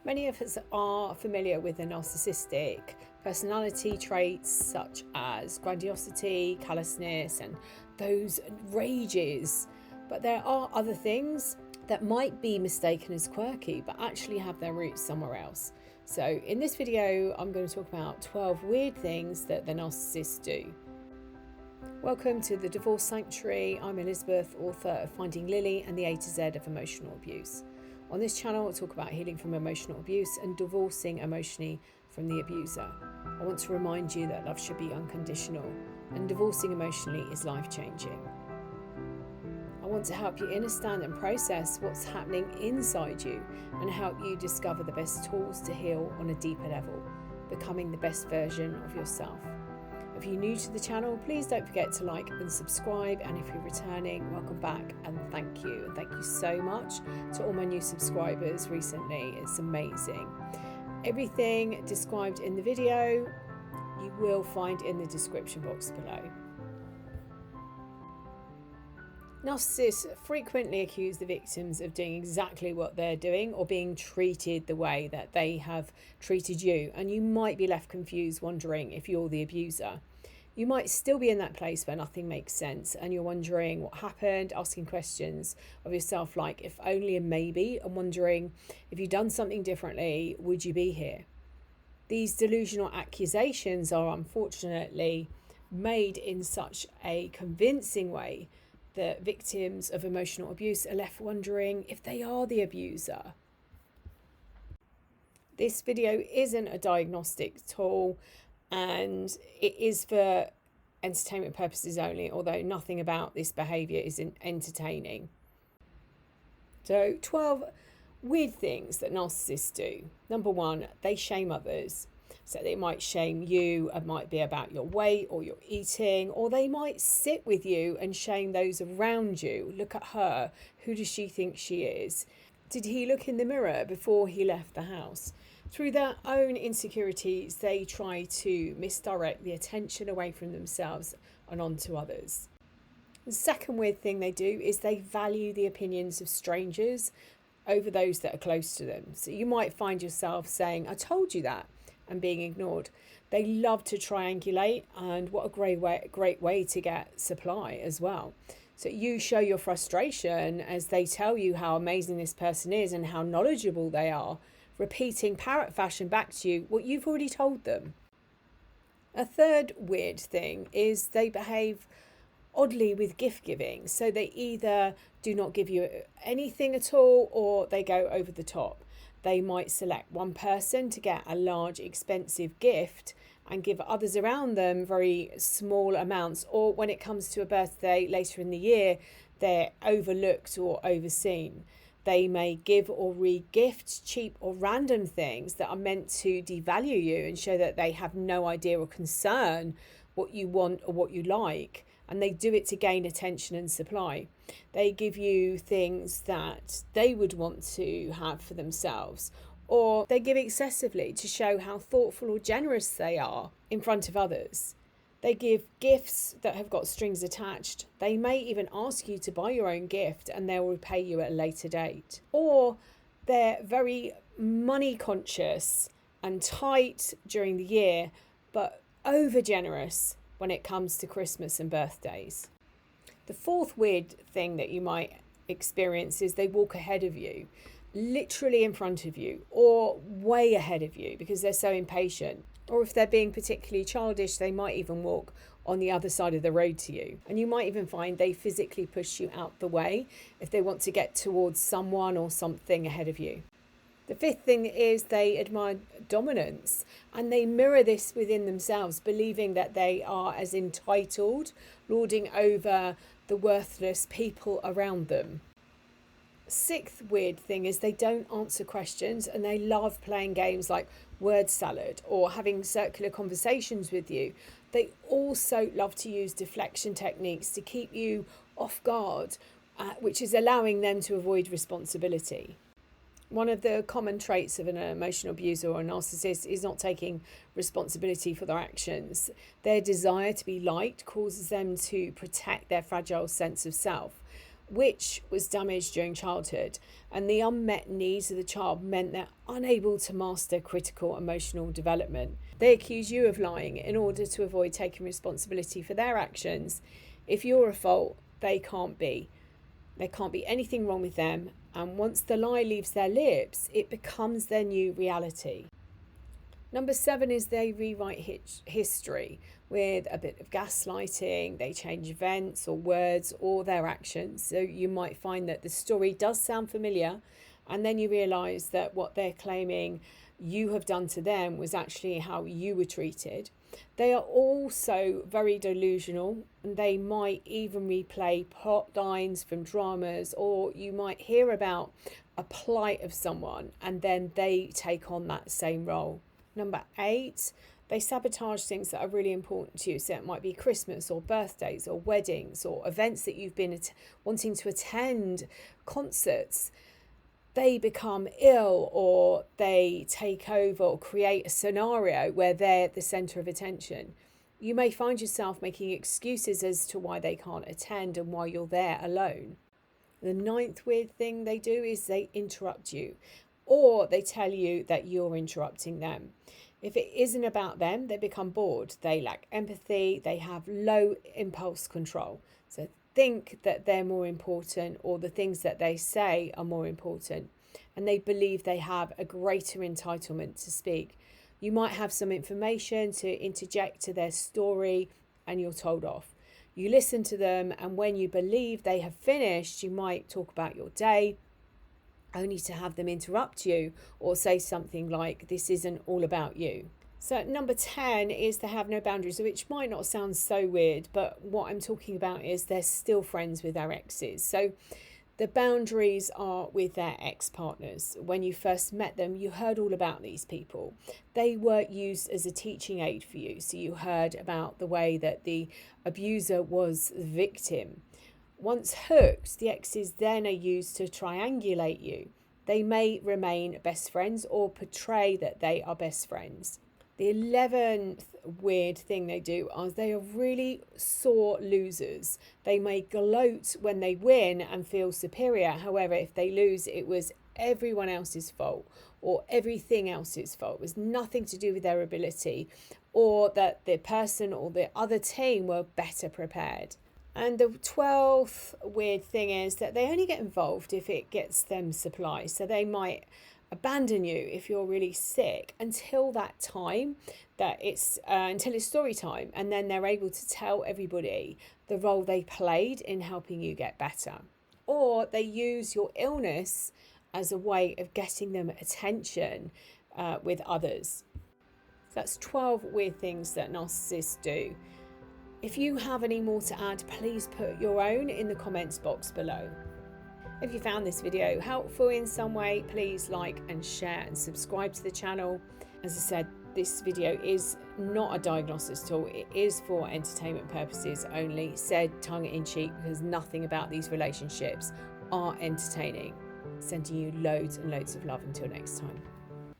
Many of us are familiar with the narcissistic personality traits such as grandiosity, callousness, and those rages. But there are other things that might be mistaken as quirky but actually have their roots somewhere else. So in this video, I'm going to talk about 12 weird things that the narcissists do. Welcome to the Divorce Sanctuary. I'm Elizabeth, author of Finding Lily and the A to Z of Emotional Abuse. On this channel, I'll talk about healing from emotional abuse and divorcing emotionally from the abuser. I want to remind you that love should be unconditional and divorcing emotionally is life-changing. I want to help you understand and process what's happening inside you and help you discover the best tools to heal on a deeper level, becoming the best version of yourself. If you're new to the channel, please don't forget to like and subscribe, and if you're returning, welcome back and thank you. And thank you so much to all my new subscribers recently. It's amazing. Everything described in the video you will find in the description box below. Narcissists frequently accuse the victims of doing exactly what they're doing or being treated the way that they have treated you, and you might be left confused wondering if you're the abuser. You might still be in that place where nothing makes sense and you're wondering what happened, asking questions of yourself like if only and maybe, and wondering if you'd done something differently, would you be here? These delusional accusations are unfortunately made in such a convincing way that victims of emotional abuse are left wondering if they are the abuser. This video isn't a diagnostic tool and it is for entertainment purposes only, although nothing about this behaviour is entertaining. So 12 weird things that narcissists do. Number one, they shame others. So they might shame you, it might be about your weight or your eating, or they might sit with you and shame those around you. Look at her. Who does she think she is? Did he look in the mirror before he left the house? Through their own insecurities, they try to misdirect the attention away from themselves and onto others. The second weird thing they do is they value the opinions of strangers over those that are close to them. So you might find yourself saying, "I told you that," and being ignored. They love to triangulate, and what a great way to get supply as well. So you show your frustration as they tell you how amazing this person is and how knowledgeable they are, repeating parrot fashion back to you what you've already told them. A third weird thing is they behave oddly with gift giving. So they either do not give you anything at all or they go over the top. They might select one person to get a large expensive gift and give others around them very small amounts, or when it comes to a birthday later in the year, they're overlooked or overseen. They may give or re-gift cheap or random things that are meant to devalue you and show that they have no idea or concern what you want or what you like, and they do it to gain attention and supply. They give you things that they would want to have for themselves, or they give excessively to show how thoughtful or generous they are in front of others. They give gifts that have got strings attached. They may even ask you to buy your own gift and they'll repay you at a later date. Or they're very money conscious and tight during the year, but over generous when it comes to Christmas and birthdays. The fourth weird thing that you might experience is they walk ahead of you, literally in front of you or way ahead of you because they're so impatient. Or if they're being particularly childish, they might even walk on the other side of the road to you. And you might even find they physically push you out the way if they want to get towards someone or something ahead of you. The fifth thing is they admire dominance, and they mirror this within themselves, believing that they are as entitled, lording over the worthless people around them. Sixth weird thing is they don't answer questions, and they love playing games like word salad or having circular conversations with you. They also love to use deflection techniques to keep you off guard, which is allowing them to avoid responsibility. One of the common traits of an emotional abuser or a narcissist is not taking responsibility for their actions. Their desire to be liked causes them to protect their fragile sense of self. which was damaged during childhood, and the unmet needs of the child meant they're unable to master critical emotional development. They accuse you of lying in order to avoid taking responsibility for their actions. If you're at fault, they can't be. There can't be anything wrong with them, and once the lie leaves their lips, it becomes their new reality. Number 7 is they rewrite history with a bit of gaslighting. They change events or words or their actions. So you might find that the story does sound familiar, and then you realise that what they're claiming you have done to them was actually how you were treated. They are also very delusional, and they might even replay plot lines from dramas, or you might hear about a plight of someone and then they take on that same role. Number 8, they sabotage things that are really important to you. So it might be Christmas or birthdays or weddings or events that you've been wanting to attend, concerts. They become ill, or they take over or create a scenario where they're the centre of attention. You may find yourself making excuses as to why they can't attend and why you're there alone. The 9th weird thing they do is they interrupt you, or they tell you that you're interrupting them. If it isn't about them, they become bored. They lack empathy. They have low impulse control. So think that they're more important, or the things that they say are more important, and they believe they have a greater entitlement to speak. You might have some information to interject to their story and you're told off. You listen to them, and when you believe they have finished, you might talk about your day, only to have them interrupt you or say something like, "This isn't all about you." So number 10 is they have no boundaries, which might not sound so weird, but what I'm talking about is they're still friends with their exes. So the boundaries are with their ex-partners. When you first met them, you heard all about these people. They were used as a teaching aid for you. So you heard about the way that the abuser was the victim. Once hooked, the exes then are used to triangulate you. They may remain best friends or portray that they are best friends. The 11th weird thing they do is they are really sore losers. They may gloat when they win and feel superior. However, if they lose, it was everyone else's fault, or everything else's fault. It was nothing to do with their ability, or that the person or the other team were better prepared. And the 12th weird thing is that they only get involved if it gets them supplies. So they might abandon you if you're really sick until that time that until it's story time, and then they're able to tell everybody the role they played in helping you get better. Or they use your illness as a way of getting them attention with others. So that's 12 weird things that narcissists do. If you have any more to add, please put your own in the comments box below. If you found this video helpful in some way, please like and share and subscribe to the channel. As I said, this video is not a diagnosis tool. It is for entertainment purposes only, said tongue-in-cheek, because nothing about these relationships are entertaining. Sending you loads and loads of love until next time.